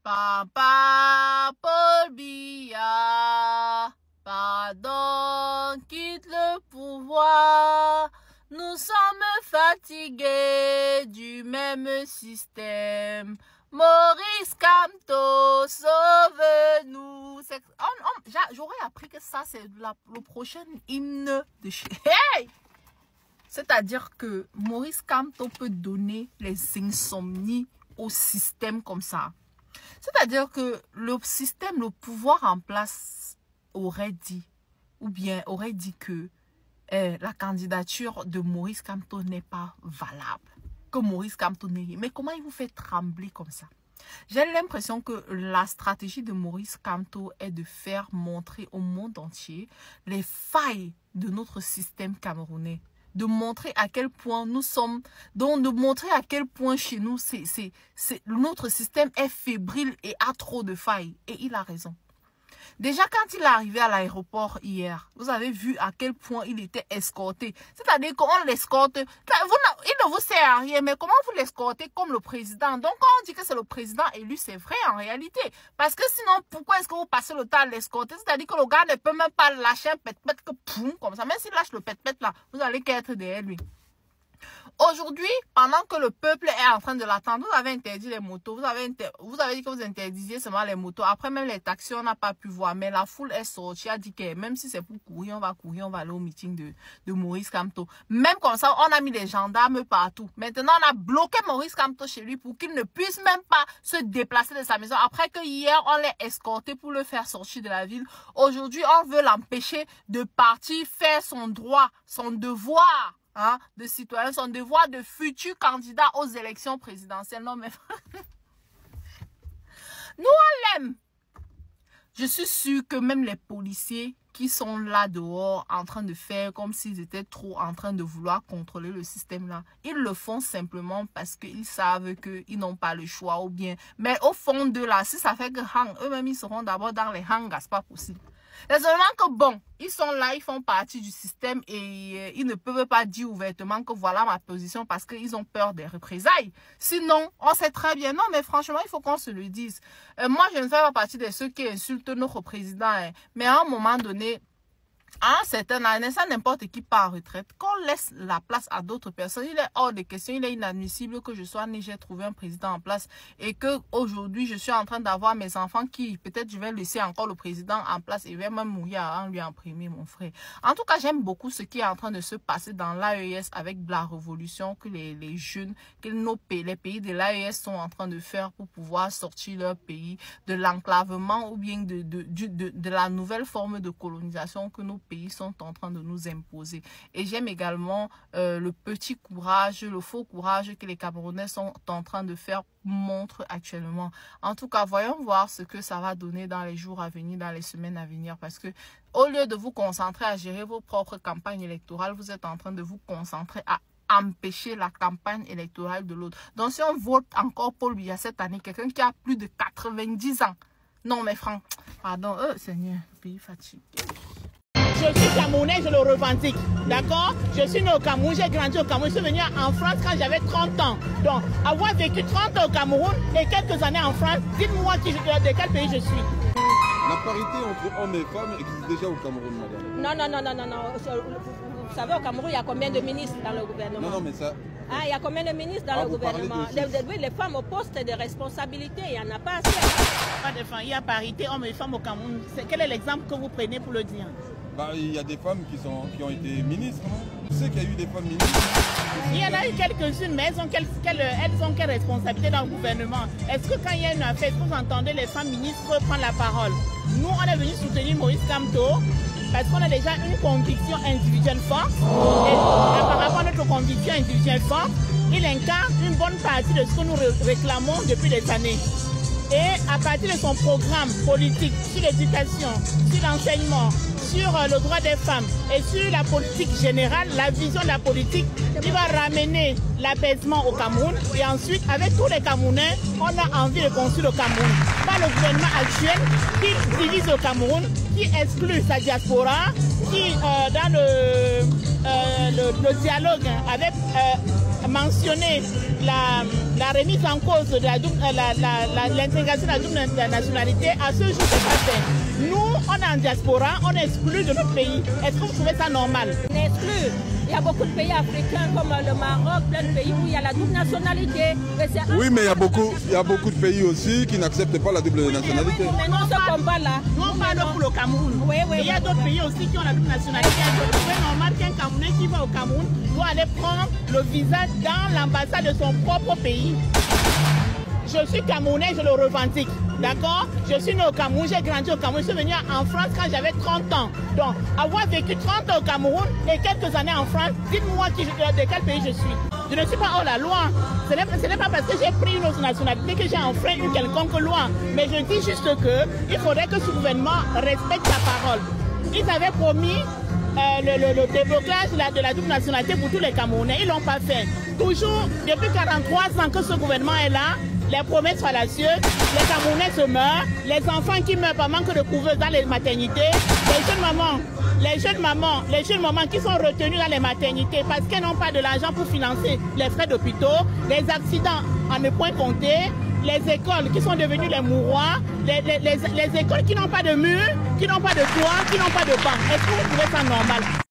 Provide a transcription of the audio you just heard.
Papa Paul Biya, pardon, quitte le pouvoir. Nous sommes fatigués du même système. Maurice Kamto, sauve-nous. J'aurais appris que ça, c'est le prochain hymne de chez... Hey! C'est-à-dire que Maurice Kamto peut donner les insomnies au système comme ça. C'est-à-dire que le système, le pouvoir en place aurait dit, ou bien aurait dit que la candidature de Maurice Kamto n'est pas valable. Que Maurice Kamto n'est... Mais comment il vous fait trembler comme ça? J'ai l'impression que la stratégie de Maurice Kamto est de faire montrer au monde entier les failles de notre système camerounais. De montrer à quel point nous sommes, donc de montrer à quel point chez nous, notre système est fébrile et a trop de failles. Et il a raison. Déjà, quand il est arrivé à l'aéroport hier, vous avez vu à quel point il était escorté. C'est-à-dire qu'on l'escorte, il ne vous sert à rien, mais comment vous l'escortez comme le président? Donc, quand on dit que c'est le président élu, c'est vrai en réalité. Parce que sinon, pourquoi est-ce que vous passez le temps à l'escorter? C'est-à-dire que le gars ne peut même pas lâcher un pet-pet que poum, comme ça. Même s'il lâche le pet-pet là, vous allez qu'être derrière lui. Aujourd'hui, pendant que le peuple est en train de l'attendre, vous avez interdit les motos. Vous avez dit que vous interdisiez seulement les motos. Après, même les taxis, on n'a pas pu voir. Mais la foule est sortie. A dit que même si c'est pour courir, on va aller au meeting de Maurice Kamto. Même comme ça, on a mis les gendarmes partout. Maintenant, on a bloqué Maurice Kamto chez lui pour qu'il ne puisse même pas se déplacer de sa maison. Après que hier, on l'a escorté pour le faire sortir de la ville. Aujourd'hui, on veut l'empêcher de partir faire son droit, son devoir. Hein, de citoyen, son devoir de futur candidat aux élections présidentielles. Non, mais nous, on l'aime. Je suis sûre que même les policiers qui sont là dehors en train de faire comme s'ils étaient trop en train de vouloir contrôler le système là, ils le font simplement parce qu'ils savent qu'ils n'ont pas le choix ou bien. Mais au fond de là, si ça fait que eux-mêmes ils seront d'abord dans les hangas, c'est pas possible. C'est seulement que bon, ils sont là, ils font partie du système et ils ne peuvent pas dire ouvertement que voilà ma position parce qu'ils ont peur des représailles. Sinon, on sait très bien. Non, mais franchement, il faut qu'on se le dise. Moi, je ne fais pas partie de ceux qui insultent notre président. Hein. Mais à un moment donné, à un certain âge, ça n'importe qui part en retraite. Qu'on laisse la place à d'autres personnes, il est hors de question, il est inadmissible que je sois né, j'ai trouvé un président en place et que aujourd'hui je suis en train d'avoir mes enfants qui peut-être je vais laisser encore le président en place et je vais même mourir à lui imprimer mon frère. En tout cas, j'aime beaucoup ce qui est en train de se passer dans l'AES avec la révolution que les jeunes, que les pays de l'AES sont en train de faire pour pouvoir sortir leur pays de l'enclavement ou bien de la nouvelle forme de colonisation que nos pays sont en train de nous imposer. Et j'aime également le petit courage, le faux courage que les Camerounais sont en train de faire montre actuellement. En tout cas, voyons voir ce que ça va donner dans les jours à venir, dans les semaines à venir, parce que au lieu de vous concentrer à gérer vos propres campagnes électorales, vous êtes en train de vous concentrer à empêcher la campagne électorale de l'autre. Donc si on vote encore Paul Biya cette année, quelqu'un qui a plus de 90 ans, non mais franc, pardon, Seigneur, pays fatigué. Je suis Camerounais, je le revendique, d'accord? Je suis né au Cameroun, j'ai grandi au Cameroun, je suis venu en France quand j'avais 30 ans. Donc, avoir vécu 30 ans au Cameroun et quelques années en France, dites-moi de quel pays je suis. La parité entre hommes et femmes existe déjà au Cameroun, madame? Non. Vous savez, au Cameroun, il y a combien de ministres dans le gouvernement? Non, mais ça... Ah, il y a combien de ministres dans le gouvernement? Les femmes au poste de responsabilité, il n'y en a pas assez. Pas de femmes, il y a parité hommes et femmes au Cameroun. Quel est l'exemple que vous prenez pour le dire? Bah, il y a des femmes qui ont été ministres. Je sais qu'il y a eu des femmes ministres. Il y en a eu quelques-unes, mais elles ont quelle responsabilité dans le gouvernement? Est-ce que quand il y a une affaire, vous entendez les femmes ministres prendre la parole? Nous, on est venu soutenir Maurice Kamto parce qu'on a déjà une conviction individuelle forte. Et par rapport à notre conviction individuelle forte, il incarne une bonne partie de ce que nous réclamons depuis des années. Et à partir de son programme politique sur l'éducation, sur l'enseignement, sur le droit des femmes et sur la politique générale, la vision de la politique, il va ramener l'apaisement au Cameroun. Et ensuite, avec tous les Camerounais, on a envie de construire le Cameroun. Pas le gouvernement actuel qui divise le Cameroun, qui exclut sa diaspora, qui dans le dialogue avait mentionné la la remise en cause de l'intégration de la double nationalité, à ce jour, c'est pas fait. Nous, on est en diaspora, on est exclus de notre pays. Est-ce que vous trouvez ça normal? On est exclus. Il y a beaucoup de pays africains comme le Maroc, plein de pays où il y a la double nationalité. Oui, mais il y a beaucoup de pays aussi qui n'acceptent pas la double nationalité. Mais non, ce combat-là. Nous, on parle pour le Cameroun. Oui, oui, il y a d'autres pays aussi qui ont la double nationalité. C'est normal qu'un Camerounais qui va au Cameroun doit aller prendre le visa dans l'ambassade de son propre pays. Je suis Camerounais, je le revendique. D'accord? Je suis né au Cameroun, j'ai grandi au Cameroun. Je suis venu en France quand j'avais 30 ans. Donc, avoir vécu 30 ans au Cameroun et quelques années en France, dites-moi de quel pays je suis. Je ne suis pas hors la loi. Ce n'est pas parce que j'ai pris une autre nationalité que j'ai enfreint une quelconque loi. Mais je dis juste qu'il faudrait que ce gouvernement respecte sa parole. Ils avaient promis le déblocage de la double nationalité pour tous les Camerounais. Ils ne l'ont pas fait. Toujours, depuis 43 ans que ce gouvernement est là, les promesses fallacieuses, les Camerounais se meurent, les enfants qui meurent par manque de couveuse dans les maternités, les jeunes mamans qui sont retenues dans les maternités parce qu'elles n'ont pas de l'argent pour financer les frais d'hôpitaux, les accidents à ne point compter, les écoles qui sont devenues les mouroirs, les écoles qui n'ont pas de murs, qui n'ont pas de toit, qui n'ont pas de bancs. Est-ce que vous trouvez ça normal?